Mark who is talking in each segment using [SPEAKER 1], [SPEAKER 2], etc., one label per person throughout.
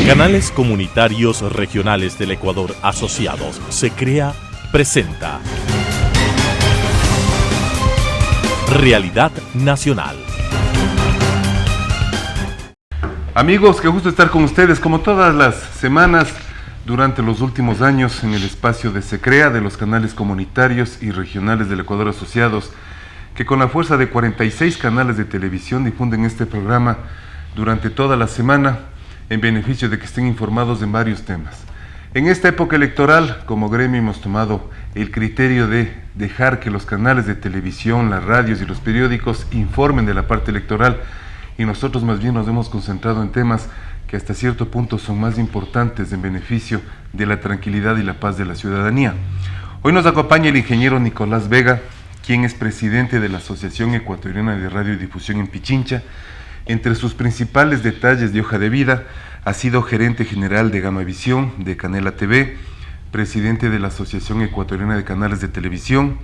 [SPEAKER 1] Canales Comunitarios Regionales del Ecuador Asociados, SECREA, presenta Realidad Nacional.
[SPEAKER 2] Amigos, qué gusto estar con ustedes como todas las semanas durante los últimos años en el espacio de SECREA, de los canales comunitarios y regionales del Ecuador Asociados, que con la fuerza de 46 canales de televisión difunden este programa durante toda la semana en beneficio de que estén informados en varios temas. En esta época electoral, como gremio hemos tomado el criterio de dejar que los canales de televisión, las radios y los periódicos informen de la parte electoral, y nosotros más bien nos hemos concentrado en temas que hasta cierto punto son más importantes en beneficio de la tranquilidad y la paz de la ciudadanía. Hoy nos acompaña el ingeniero Nicolás Vega, quien es presidente de la Asociación Ecuatoriana de Radiodifusión en Pichincha. Entre sus principales detalles de hoja de vida, ha sido gerente general de Gamavisión, de Canela TV, presidente de la Asociación Ecuatoriana de Canales de Televisión,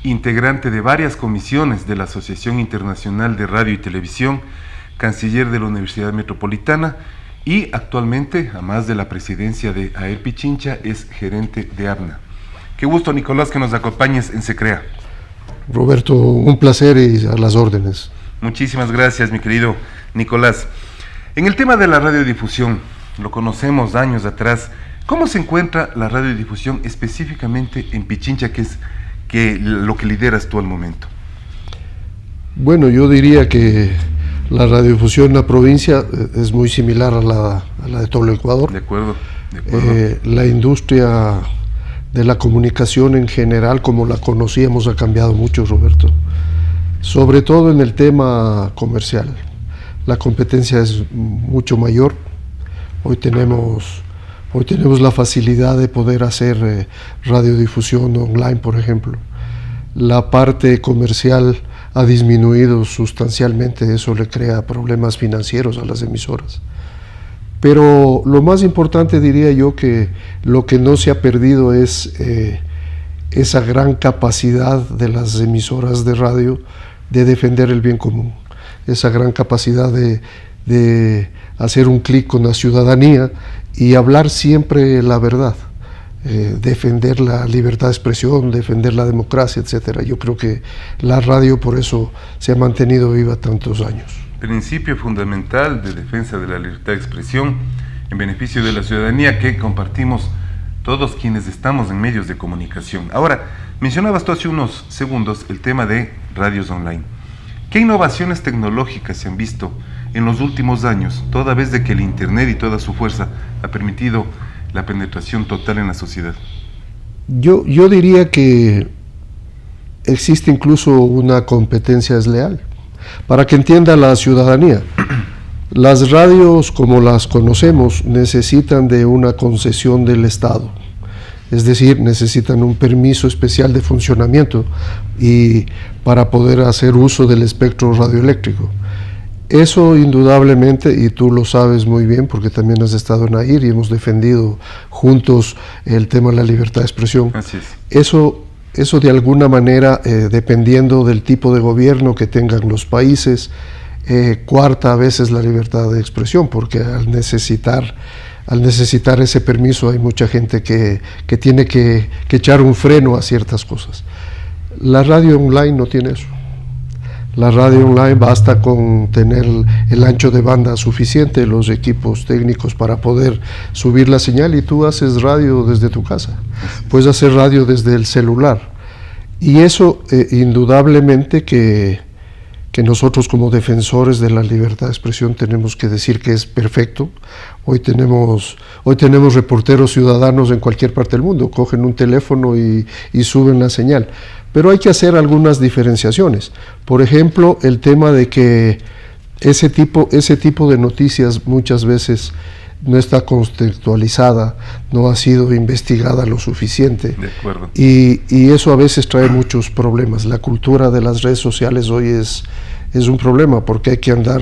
[SPEAKER 2] integrante de varias comisiones de la Asociación Internacional de Radio y Televisión, canciller de la Universidad Metropolitana y actualmente, a más de la presidencia de AER Pichincha, es gerente de ABNA. Qué gusto, Nicolás, que nos acompañes en SECREA.
[SPEAKER 3] Roberto, un placer y a las órdenes.
[SPEAKER 2] Muchísimas gracias, mi querido Nicolás. En el tema de la radiodifusión, lo conocemos años atrás. ¿Cómo se encuentra la radiodifusión específicamente en Pichincha, que es lo que lideras tú al momento?
[SPEAKER 3] Bueno, yo diría que la radiodifusión en la provincia es muy similar a la de todo el Ecuador.
[SPEAKER 2] De acuerdo.
[SPEAKER 3] La industria de la comunicación en general, como la conocíamos, ha cambiado mucho, Roberto. Sobre todo en el tema comercial. La competencia es mucho mayor. Hoy tenemos la facilidad de poder hacer radiodifusión online, por ejemplo. La parte comercial ha disminuido sustancialmente, eso le crea problemas financieros a las emisoras. Pero lo más importante, diría yo, que lo que no se ha perdido es esa gran capacidad de las emisoras de radio de defender el bien común, esa gran capacidad de hacer un clic con la ciudadanía y hablar siempre la verdad, defender la libertad de expresión, defender la democracia, etcétera. Yo creo que la radio por eso se ha mantenido viva tantos años.
[SPEAKER 2] Principio fundamental de defensa de la libertad de expresión en beneficio de la ciudadanía que compartimos todos quienes estamos en medios de comunicación. Ahora, mencionabas tú hace unos segundos el tema de radios online. ¿Qué innovaciones tecnológicas se han visto en los últimos años, toda vez de que el Internet y toda su fuerza ha permitido la penetración total en la sociedad?
[SPEAKER 3] Yo diría que existe incluso una competencia desleal. Para que entienda la ciudadanía, las radios como las conocemos necesitan de una concesión del Estado, es decir, necesitan un permiso especial de funcionamiento y para poder hacer uso del espectro radioeléctrico. Eso indudablemente, y tú lo sabes muy bien porque también has estado en AIR y hemos defendido juntos el tema de la libertad de expresión.
[SPEAKER 2] Así es.
[SPEAKER 3] Eso de alguna manera, dependiendo del tipo de gobierno que tengan los países, coarta a veces la libertad de expresión, porque al necesitar ese permiso hay mucha gente que tiene que echar un freno a ciertas cosas. La radio online no tiene eso. La radio online basta con tener el ancho de banda suficiente, los equipos técnicos para poder subir la señal y tú haces radio desde tu casa. Puedes hacer radio desde el celular. Y eso indudablemente que nosotros como defensores de la libertad de expresión tenemos que decir que es perfecto. Hoy tenemos reporteros ciudadanos en cualquier parte del mundo, cogen un teléfono y suben la señal. Pero hay que hacer algunas diferenciaciones. Por ejemplo, el tema de que ese tipo de noticias muchas veces no está contextualizada, no ha sido investigada lo suficiente.
[SPEAKER 2] De acuerdo.
[SPEAKER 3] Y eso a veces trae muchos problemas. La cultura de las redes sociales hoy es un problema porque hay que andar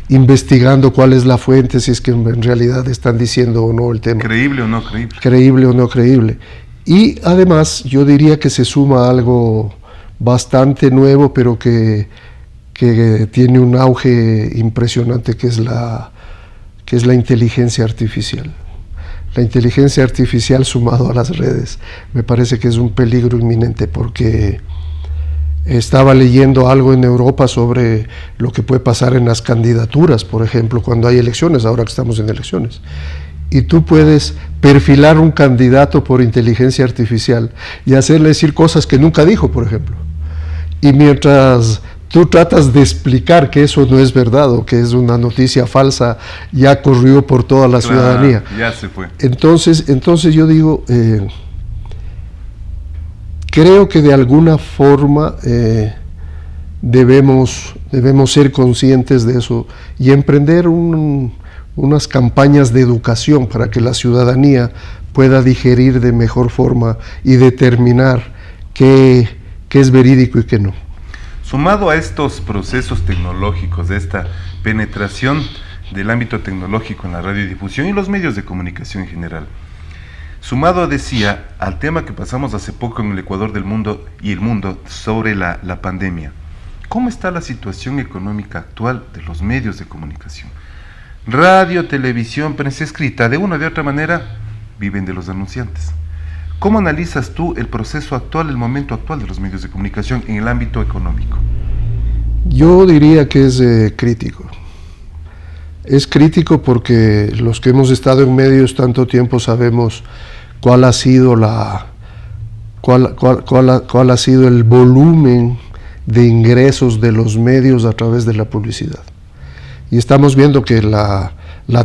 [SPEAKER 3] investigando cuál es la fuente, si es que en realidad están diciendo o no el tema.
[SPEAKER 2] ¿Creíble o no creíble?
[SPEAKER 3] Creíble o no creíble. Y además yo diría que se suma algo bastante nuevo, pero que tiene un auge impresionante, que es que es la inteligencia artificial. La inteligencia artificial sumado a las redes me parece que es un peligro inminente, porque estaba leyendo algo en Europa sobre lo que puede pasar en las candidaturas, por ejemplo, cuando hay elecciones, ahora que estamos en elecciones. Y tú puedes perfilar un candidato por inteligencia artificial y hacerle decir cosas que nunca dijo, por ejemplo. Y mientras tú tratas de explicar que eso no es verdad o que es una noticia falsa, ya corrió por toda la ciudadanía.
[SPEAKER 2] Ya se fue.
[SPEAKER 3] Entonces yo digo, creo que de alguna forma debemos ser conscientes de eso y emprender unas campañas de educación para que la ciudadanía pueda digerir de mejor forma y determinar qué es verídico y qué no.
[SPEAKER 2] Sumado a estos procesos tecnológicos, de esta penetración del ámbito tecnológico en la radiodifusión y los medios de comunicación en general, sumado, decía, al tema que pasamos hace poco en el Ecuador del mundo y el mundo sobre la pandemia, ¿cómo está la situación económica actual de los medios de comunicación? Radio, televisión, prensa escrita, de una o de otra manera, viven de los anunciantes. ¿Cómo analizas tú el proceso actual, el momento actual de los medios de comunicación en el ámbito económico?
[SPEAKER 3] Yo diría que es crítico. Es crítico porque los que hemos estado en medios tanto tiempo sabemos cuál ha sido cuál ha sido el volumen de ingresos de los medios a través de la publicidad. Y estamos viendo que la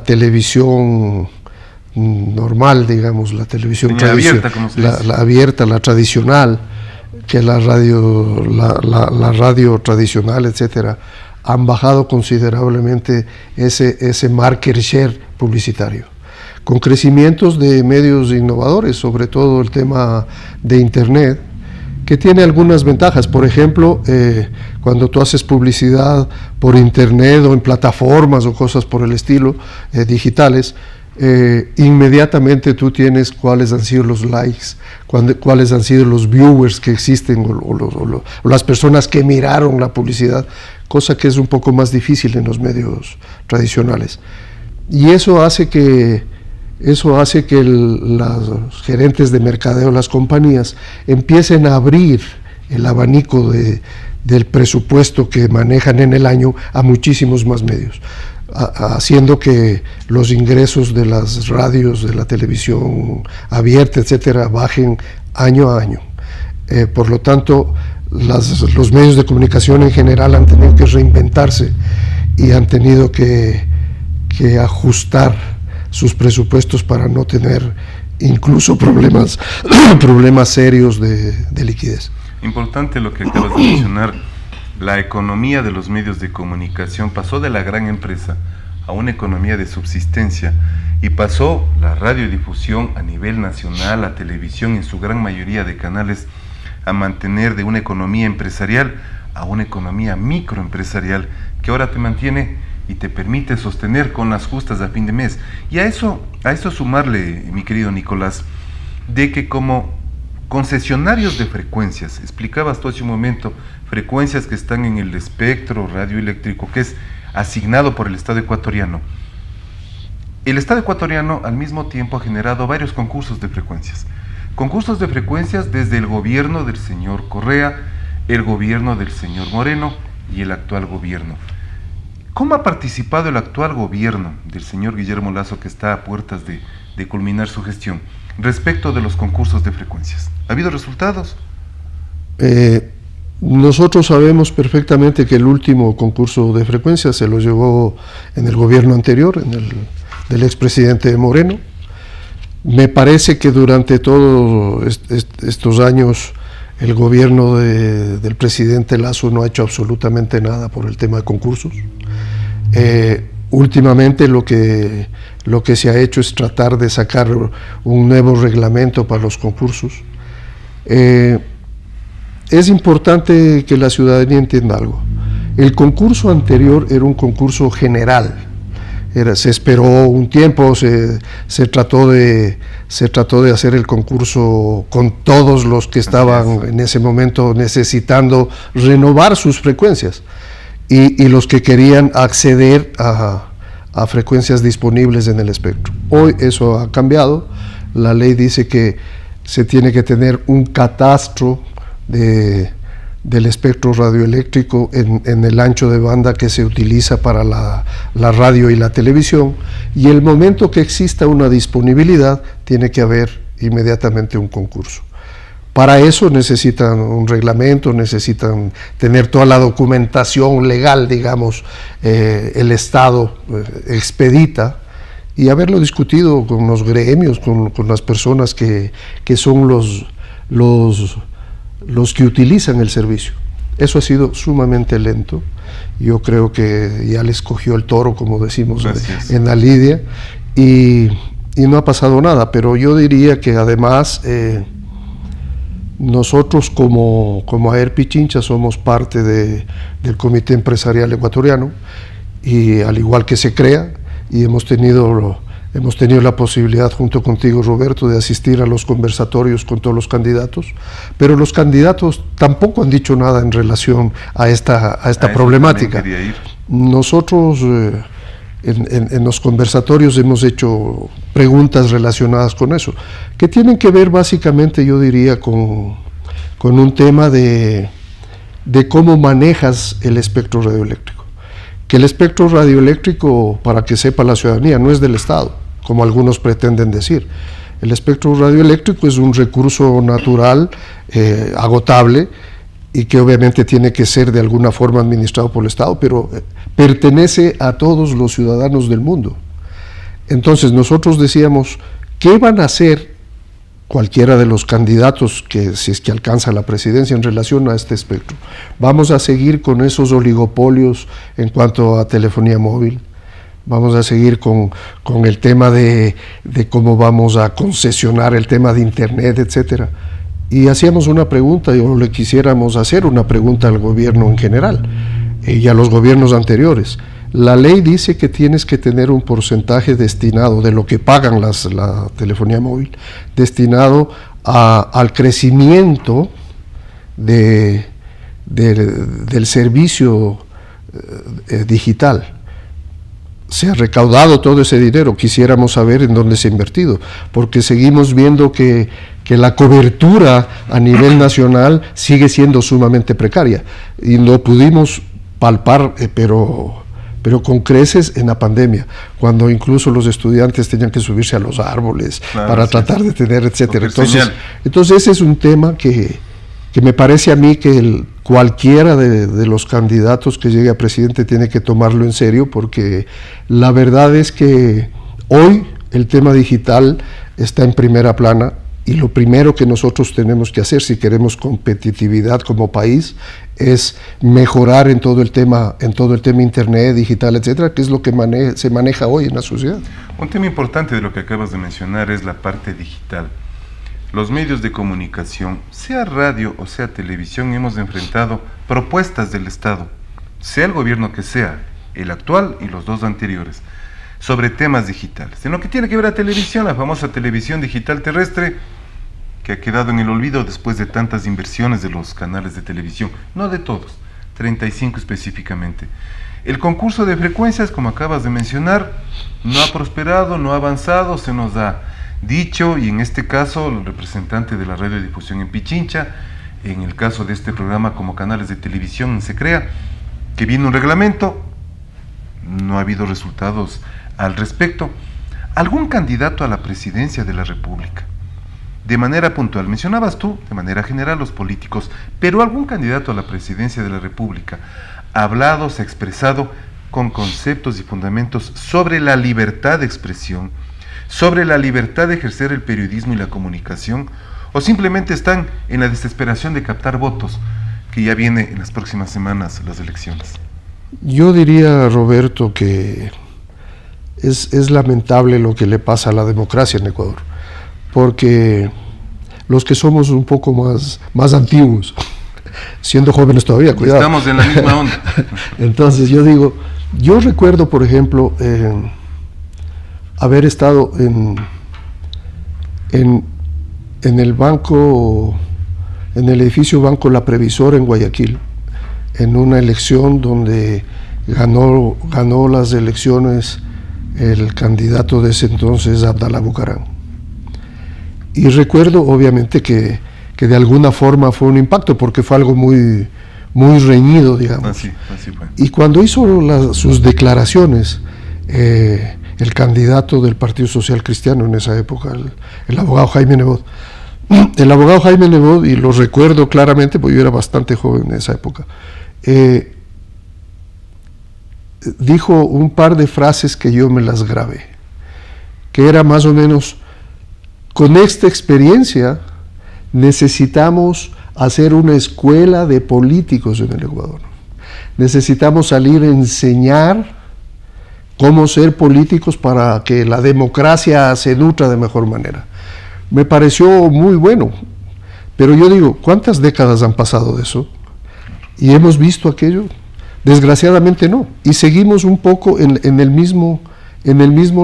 [SPEAKER 3] televisión normal, digamos, la televisión
[SPEAKER 2] abierta, como se dice,
[SPEAKER 3] la abierta, la tradicional, que la radio tradicional, etcétera, han bajado considerablemente ese market share publicitario, con crecimientos de medios innovadores, sobre todo el tema de Internet, que tiene algunas ventajas. Por ejemplo, cuando tú haces publicidad por Internet o en plataformas o cosas por el estilo, digitales, inmediatamente tú tienes cuáles han sido los likes, cuáles han sido los viewers que existen o las personas que miraron la publicidad, cosa que es un poco más difícil en los medios tradicionales. Y eso hace que los gerentes de mercadeo, las compañías, empiecen a abrir el abanico del presupuesto que manejan en el año a muchísimos más medios, haciendo que los ingresos de las radios, de la televisión abierta, etcétera, bajen año a año. Por lo tanto, los medios de comunicación en general han tenido que reinventarse y han tenido que ajustar sus presupuestos para no tener incluso problemas serios de liquidez.
[SPEAKER 2] Importante lo que acabas de mencionar. La economía de los medios de comunicación pasó de la gran empresa a una economía de subsistencia, y pasó la radiodifusión a nivel nacional, la televisión en su gran mayoría de canales, a mantener de una economía empresarial a una economía microempresarial que ahora te mantiene y te permite sostener con las justas a fin de mes. Y a eso sumarle, mi querido Nicolás, de que como concesionarios de frecuencias, explicabas tú hace un momento, frecuencias que están en el espectro radioeléctrico que es asignado por el Estado ecuatoriano. El Estado ecuatoriano al mismo tiempo ha generado varios concursos de frecuencias desde el gobierno del señor Correa, el gobierno del señor Moreno y el actual gobierno. ¿Cómo ha participado el actual gobierno del señor Guillermo Lasso, que está a puertas de culminar su gestión, respecto de los concursos de frecuencias? ¿Ha habido resultados?
[SPEAKER 3] Nosotros sabemos perfectamente que el último concurso de frecuencias se lo llevó en el gobierno anterior, del expresidente Moreno. Me parece que durante todos estos años el gobierno del presidente Lasso no ha hecho absolutamente nada por el tema de concursos. Últimamente lo que se ha hecho es tratar de sacar un nuevo reglamento para los concursos. Es importante que la ciudadanía entienda algo. El concurso anterior era un concurso general. Se esperó un tiempo, se trató de hacer el concurso con todos los que estaban en ese momento necesitando renovar sus frecuencias y los que querían acceder a a frecuencias disponibles en el espectro. Hoy eso ha cambiado. La ley dice que se tiene que tener un catastro del espectro radioeléctrico en el ancho de banda que se utiliza para la radio y la televisión, y el momento que exista una disponibilidad tiene que haber inmediatamente un concurso. Para eso necesitan un reglamento, necesitan tener toda la documentación legal, digamos, el Estado expedita, y haberlo discutido con los gremios, con las personas que son los que utilizan el servicio. Eso ha sido sumamente lento. Yo creo que ya les cogió el toro, como decimos en la lidia, y no ha pasado nada, pero yo diría que además nosotros como AER Pichincha somos parte del Comité Empresarial Ecuatoriano, y al igual que SECREA, y hemos tenido la posibilidad junto contigo, Roberto, de asistir a los conversatorios con todos los candidatos, pero los candidatos tampoco han dicho nada en relación a esta problemática. Nosotros en los conversatorios hemos hecho preguntas relacionadas con eso, que tienen que ver básicamente, yo diría, con un tema de cómo manejas el espectro radioeléctrico. Que el espectro radioeléctrico, para que sepa la ciudadanía, no es del Estado, como algunos pretenden decir. El espectro radioeléctrico es un recurso natural, agotable, y que obviamente tiene que ser de alguna forma administrado por el Estado, pero pertenece a todos los ciudadanos del mundo. Entonces nosotros decíamos, ¿qué van a hacer cualquiera de los candidatos que, si es que alcanza la presidencia, en relación a este espectro? ¿Vamos a seguir con esos oligopolios en cuanto a telefonía móvil? ¿Vamos a seguir con el tema de cómo vamos a concesionar el tema de Internet, etcétera? Y hacíamos una pregunta, o le quisiéramos hacer una pregunta al gobierno en general y a los gobiernos anteriores. La ley dice que tienes que tener un porcentaje destinado de lo que pagan la telefonía móvil, destinado al crecimiento del servicio digital. Se ha recaudado todo ese dinero, quisiéramos saber en dónde se ha invertido, porque seguimos viendo que la cobertura a nivel nacional sigue siendo sumamente precaria, y lo pudimos palpar, pero con creces en la pandemia, cuando incluso los estudiantes tenían que subirse a los árboles, claro, para tratar de tener, etcétera. Entonces ese es un tema que me parece a mí que cualquiera de los candidatos que llegue a presidente tiene que tomarlo en serio, porque la verdad es que hoy el tema digital está en primera plana, y lo primero que nosotros tenemos que hacer si queremos competitividad como país es mejorar en todo el tema Internet, digital, etcétera, que es lo que se maneja hoy en la sociedad.
[SPEAKER 2] Un tema importante de lo que acabas de mencionar es la parte digital. Los medios de comunicación, sea radio o sea televisión, hemos enfrentado propuestas del Estado, sea el gobierno que sea, el actual y los dos anteriores, sobre temas digitales. En lo que tiene que ver a televisión, la famosa televisión digital terrestre, que ha quedado en el olvido después de tantas inversiones de los canales de televisión, no de todos, 35 específicamente. El concurso de frecuencias, como acabas de mencionar, no ha prosperado, no ha avanzado, se nos ha dicho, y en este caso el representante de la radiodifusión en Pichincha, en el caso de este programa como canales de televisión en SECREA, que viene un reglamento, no ha habido resultados al respecto. ¿Algún candidato a la presidencia de la República, de manera puntual, mencionabas tú de manera general los políticos, pero algún candidato a la presidencia de la República ha hablado, se ha expresado con conceptos y fundamentos sobre la libertad de expresión, sobre la libertad de ejercer el periodismo y la comunicación, o simplemente están en la desesperación de captar votos, que ya viene en las próximas semanas las elecciones?
[SPEAKER 3] Yo diría, Roberto, que es lamentable lo que le pasa a la democracia en Ecuador, porque los que somos un poco más antiguos, siendo jóvenes todavía, cuidado.
[SPEAKER 2] Estamos en la misma onda.
[SPEAKER 3] Entonces yo recuerdo, por ejemplo, haber estado en el banco, en el edificio Banco La Previsora en Guayaquil, en una elección donde ganó las elecciones el candidato de ese entonces, Abdalá Bucaram. Y recuerdo obviamente que de alguna forma fue un impacto, porque fue algo muy reñido, digamos.
[SPEAKER 2] Así fue.
[SPEAKER 3] Y cuando hizo sus declaraciones, el candidato del Partido Social Cristiano en esa época, el abogado Jaime Nebot, y lo recuerdo claramente porque yo era bastante joven en esa época, dijo un par de frases que yo me las grabé, que era más o menos: con esta experiencia necesitamos hacer una escuela de políticos en el Ecuador. Necesitamos salir a enseñar cómo ser políticos para que la democracia se nutra de mejor manera. Me pareció muy bueno, pero yo digo, ¿cuántas décadas han pasado de eso? ¿Y hemos visto aquello? Desgraciadamente no, y seguimos un poco en el mismo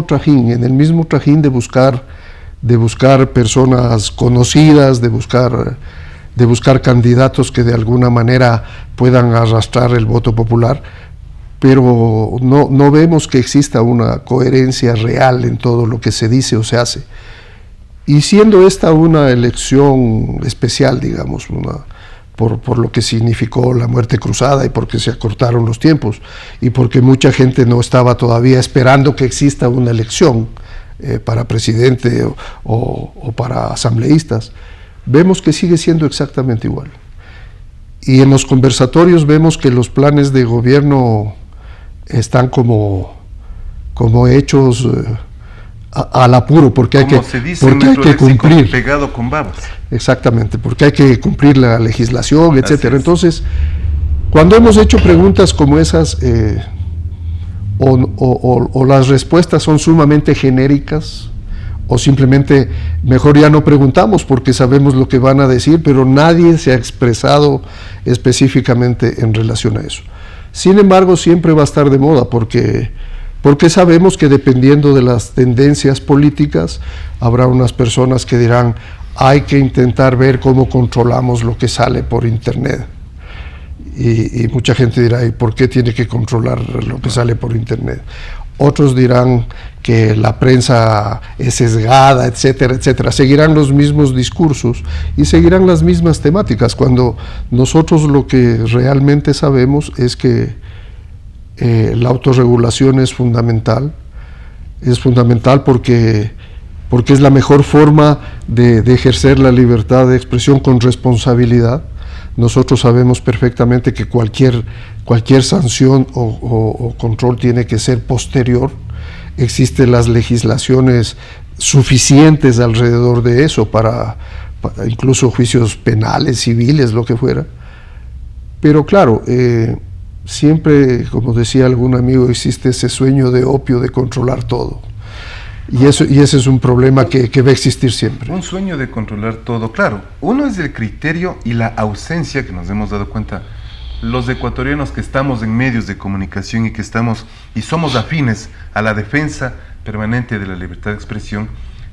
[SPEAKER 3] trajín de buscar personas conocidas, de buscar candidatos que de alguna manera puedan arrastrar el voto popular, pero no vemos que exista una coherencia real en todo lo que se dice o se hace. Y siendo esta una elección especial, digamos, por lo que significó la muerte cruzada y porque se acortaron los tiempos y porque mucha gente no estaba todavía esperando que exista una elección para presidente o para asambleístas, vemos que sigue siendo exactamente igual. Y en los conversatorios vemos que los planes de gobierno están como hechos al apuro, porque hay que cumplir.
[SPEAKER 2] Pegado con babas.
[SPEAKER 3] Exactamente, porque hay que cumplir la legislación, etcétera. Entonces, cuando hemos hecho preguntas como esas, o las respuestas son sumamente genéricas, o simplemente mejor ya no preguntamos porque sabemos lo que van a decir, pero nadie se ha expresado específicamente en relación a eso. Sin embargo, siempre va a estar de moda porque sabemos que dependiendo de las tendencias políticas, habrá unas personas que dirán: hay que intentar ver cómo controlamos lo que sale por internet. Y mucha gente dirá: ¿y por qué tiene que controlar lo que sale por internet? Otros dirán que la prensa es sesgada, etcétera, etcétera. Seguirán los mismos discursos y seguirán las mismas temáticas, cuando nosotros lo que realmente sabemos es que la autorregulación es fundamental porque es la mejor forma de ejercer la libertad de expresión con responsabilidad. Nosotros sabemos perfectamente que cualquier sanción o control tiene que ser posterior. Existen las legislaciones suficientes alrededor de eso para incluso juicios penales, civiles, lo que fuera. Pero claro, siempre, como decía algún amigo, existe ese sueño de opio de controlar todo. Y ese es un problema que va a existir siempre.
[SPEAKER 2] Un sueño de controlar todo, claro. Uno es el criterio y la ausencia, que nos hemos dado cuenta los ecuatorianos que estamos en medios de comunicación y somos afines a la defensa permanente de la libertad de expresión.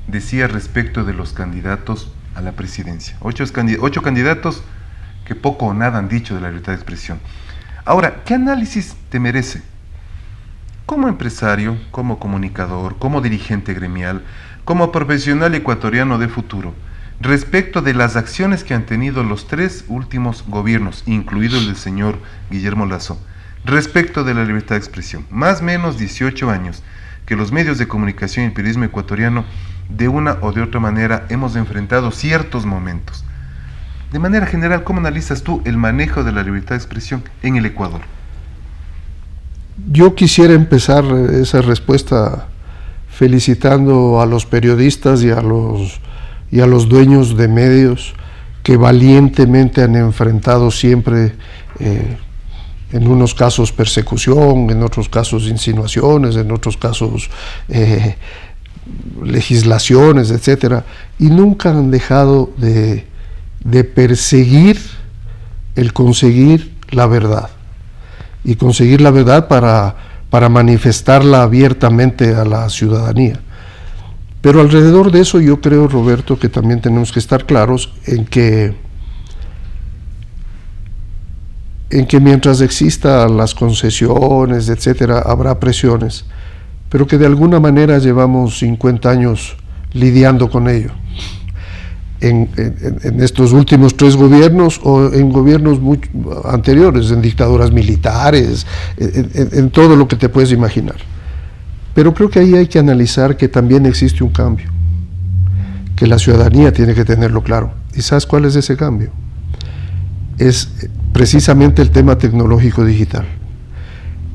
[SPEAKER 2] Decía respecto de los candidatos a la presidencia. 8 candidatos que poco o nada han dicho de la libertad de expresión. Ahora, ¿qué análisis te merece? Como empresario, como comunicador, como dirigente gremial, como profesional ecuatoriano de futuro, respecto de las acciones que han tenido los 3 últimos gobiernos, incluido el del señor Guillermo Lasso, respecto de la libertad de expresión. Más o menos 18 años que los medios de comunicación y el periodismo ecuatoriano, de una o de otra manera, hemos enfrentado ciertos momentos. De manera general, ¿cómo analizas tú el manejo de la libertad de expresión en el Ecuador?
[SPEAKER 3] Yo quisiera empezar esa respuesta felicitando a los periodistas y a los dueños de medios que valientemente han enfrentado siempre, en unos casos persecución, en otros casos insinuaciones, en otros casos legislaciones, etcétera, y nunca han dejado de perseguir el conseguir la verdad. Y conseguir la verdad para manifestarla abiertamente a la ciudadanía. Pero alrededor de eso yo creo, Roberto, que también tenemos que estar claros en que mientras existan las concesiones, etcétera, habrá presiones, pero que de alguna manera llevamos 50 años lidiando con ello. En estos últimos 3 gobiernos o en gobiernos muy anteriores, en dictaduras militares, en todo lo que te puedes imaginar. Pero creo que ahí hay que analizar que también existe un cambio, que la ciudadanía tiene que tenerlo claro. ¿Y sabes cuál es ese cambio? Es precisamente el tema tecnológico digital,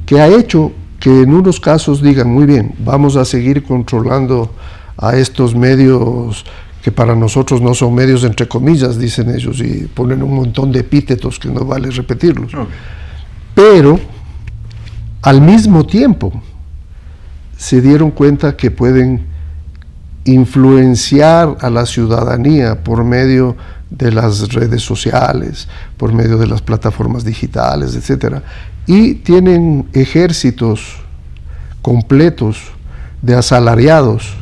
[SPEAKER 3] que ha hecho que en unos casos digan, muy bien, vamos a seguir controlando a estos medios que para nosotros no son medios entre comillas, dicen ellos, y ponen un montón de epítetos que no vale repetirlos. Okay. Pero, al mismo tiempo, se dieron cuenta que pueden influenciar a la ciudadanía por medio de las redes sociales, por medio de las plataformas digitales, etcétera, y tienen ejércitos completos de asalariados,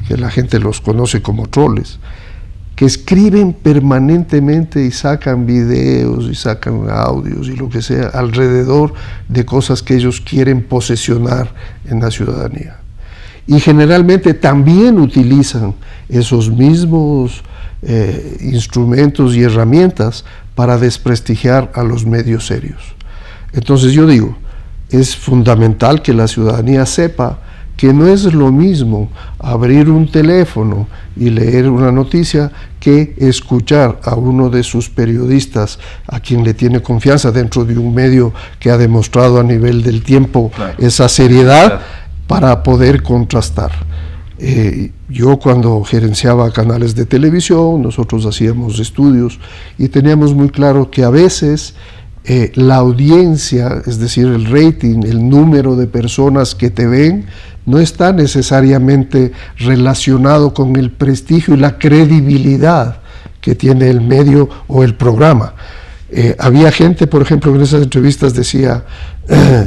[SPEAKER 3] que la gente los conoce como troles, que escriben permanentemente y sacan videos y sacan audios y lo que sea alrededor de cosas que ellos quieren posesionar en la ciudadanía. Y generalmente también utilizan esos mismos instrumentos y herramientas para desprestigiar a los medios serios. Entonces yo digo, es fundamental que la ciudadanía sepa que no es lo mismo abrir un teléfono y leer una noticia que escuchar a uno de sus periodistas a quien le tiene confianza dentro de un medio que ha demostrado a nivel del tiempo esa seriedad para poder contrastar. Yo cuando gerenciaba canales de televisión, nosotros hacíamos estudios y teníamos muy claro que a veces la audiencia, es decir, el rating, el número de personas que te ven, no está necesariamente relacionado con el prestigio y la credibilidad que tiene el medio o el programa. Había gente, por ejemplo, en esas entrevistas decía,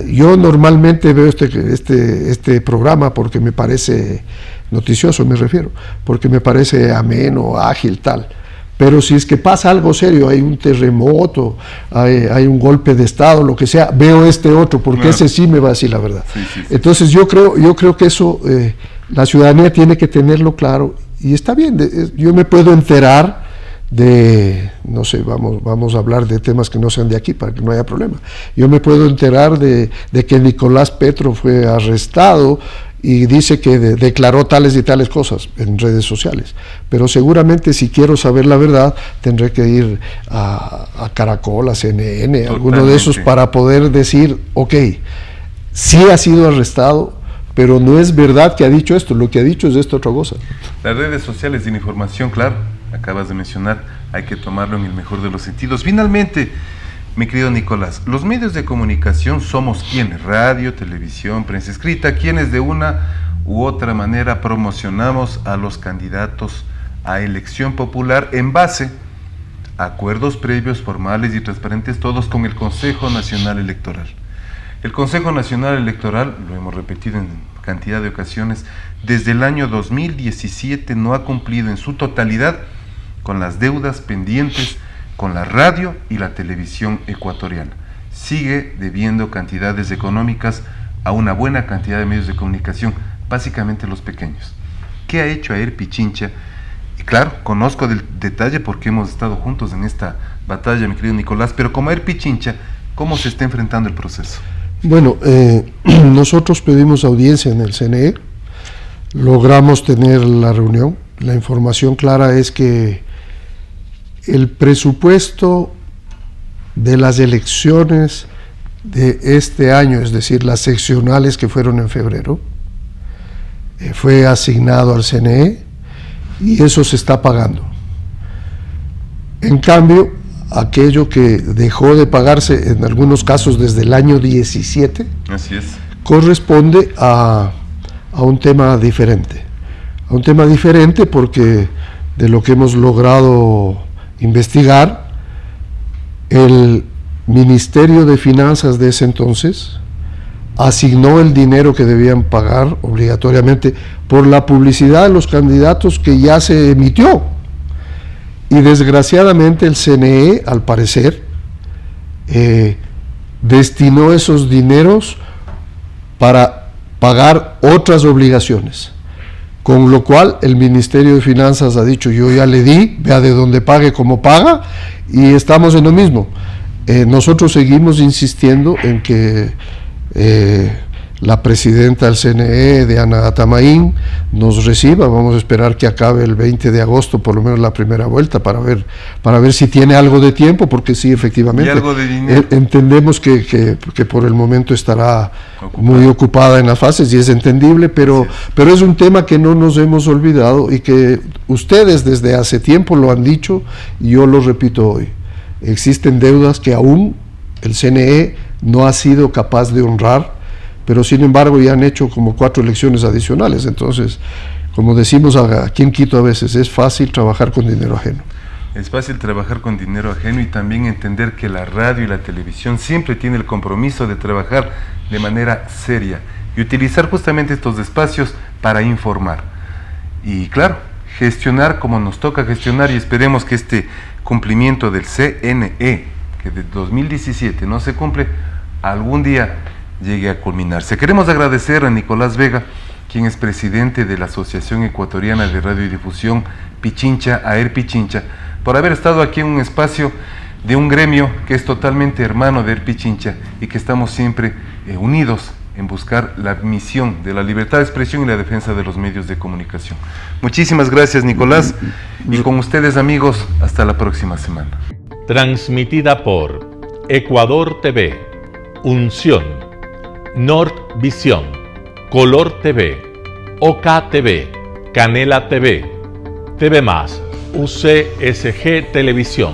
[SPEAKER 3] yo normalmente veo este programa porque me parece noticioso, me refiero, porque me parece ameno, ágil, tal. Pero si es que pasa algo serio, hay un terremoto, hay un golpe de estado, lo que sea, veo este otro, porque ese sí me va a decir la verdad. Sí. Entonces yo creo que eso la ciudadanía tiene que tenerlo claro, y está bien, yo me puedo enterar de, no sé, vamos a hablar de temas que no sean de aquí para que no haya problema. Yo me puedo enterar de que Nicolás Petro fue arrestado y dice que declaró tales y tales cosas en redes sociales, pero seguramente si quiero saber la verdad tendré que ir a Caracol, a CNN, alguno de esos, para poder decir, ok, sí ha sido arrestado, pero no es verdad que ha dicho esto, lo que ha dicho es esto otra cosa.
[SPEAKER 2] Las redes sociales de información, claro, acabas de mencionar, hay que tomarlo en el mejor de los sentidos. Finalmente, mi querido Nicolás, los medios de comunicación somos quienes, radio, televisión, prensa escrita, quienes de una u otra manera promocionamos a los candidatos a elección popular en base a acuerdos previos, formales y transparentes, todos con el Consejo Nacional Electoral. El Consejo Nacional Electoral, lo hemos repetido en cantidad de ocasiones, desde el año 2017 no ha cumplido en su totalidad con las deudas pendientes con la radio y la televisión ecuatoriana. Sigue debiendo cantidades económicas a una buena cantidad de medios de comunicación, básicamente los pequeños. ¿Qué ha hecho Aer Pichincha? Y claro, conozco del detalle porque hemos estado juntos en esta batalla, mi querido Nicolás, pero como Aer Pichincha, ¿cómo se está enfrentando el proceso?
[SPEAKER 3] Bueno, nosotros pedimos audiencia en el CNE, logramos tener la reunión. La información clara es que el presupuesto de las elecciones de este año, es decir, las seccionales que fueron en febrero, fue asignado al CNE y eso se está pagando. En cambio, aquello que dejó de pagarse en algunos casos desde el año 17,
[SPEAKER 2] así es,
[SPEAKER 3] corresponde a un tema diferente. A un tema diferente porque de lo que hemos logrado investigar, el Ministerio de Finanzas de ese entonces asignó el dinero que debían pagar obligatoriamente por la publicidad de los candidatos que ya se emitió. Y desgraciadamente el CNE, al parecer, destinó esos dineros para pagar otras obligaciones. Con lo cual el Ministerio de Finanzas ha dicho, yo ya le di, vea de dónde pague, cómo paga, y estamos en lo mismo. Nosotros seguimos insistiendo en que la presidenta del CNE, Diana Atamaín, nos reciba. Vamos a esperar que acabe el 20 de agosto, por lo menos la primera vuelta, para ver si tiene algo de tiempo, porque sí, efectivamente,
[SPEAKER 2] y algo de dinero.
[SPEAKER 3] Entendemos que por el momento estará muy ocupada en las fases, y es entendible, pero es un tema que no nos hemos olvidado y que ustedes desde hace tiempo lo han dicho, y yo lo repito hoy. Existen deudas que aún el CNE no ha sido capaz de honrar, pero sin embargo ya han hecho como 4 elecciones adicionales. Entonces, como decimos aquí en Quito a veces, es fácil trabajar con dinero ajeno.
[SPEAKER 2] Es fácil trabajar con dinero ajeno, y también entender que la radio y la televisión siempre tienen el compromiso de trabajar de manera seria y utilizar justamente estos espacios para informar. Y claro, gestionar como nos toca gestionar, y esperemos que este cumplimiento del CNE, que de 2017 no se cumple, algún día llegue a culminarse. Queremos agradecer a Nicolás Vega, quien es presidente de la Asociación Ecuatoriana de Radio y Difusión Pichincha, AER Pichincha, por haber estado aquí en un espacio de un gremio que es totalmente hermano de AER Pichincha, y que estamos siempre unidos en buscar la misión de la libertad de expresión y la defensa de los medios de comunicación. Muchísimas gracias, Nicolás, y con ustedes, amigos, hasta la próxima semana.
[SPEAKER 1] Transmitida por Ecuador TV, Unción, Nord Visión, Color TV, OK TV, Canela TV, TV+, UCSG Televisión,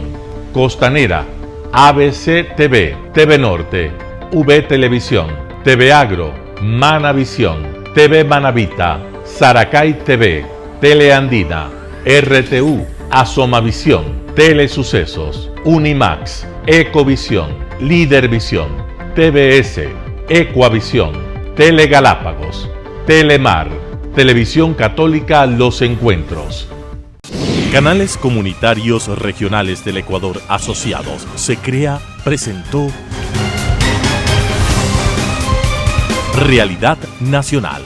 [SPEAKER 1] Costanera, ABC TV, TV Norte, V Televisión, TV Agro, Manavisión, TV Manavita, Saracay TV, Teleandina, RTU, Asomavisión, Telesucesos, Unimax, Ecovisión, Lidervisión, TVS, Ecuavisión, Telegalápagos, Telemar, Televisión Católica Los Encuentros. Canales Comunitarios Regionales del Ecuador Asociados, SECREA, presentó Realidad Nacional.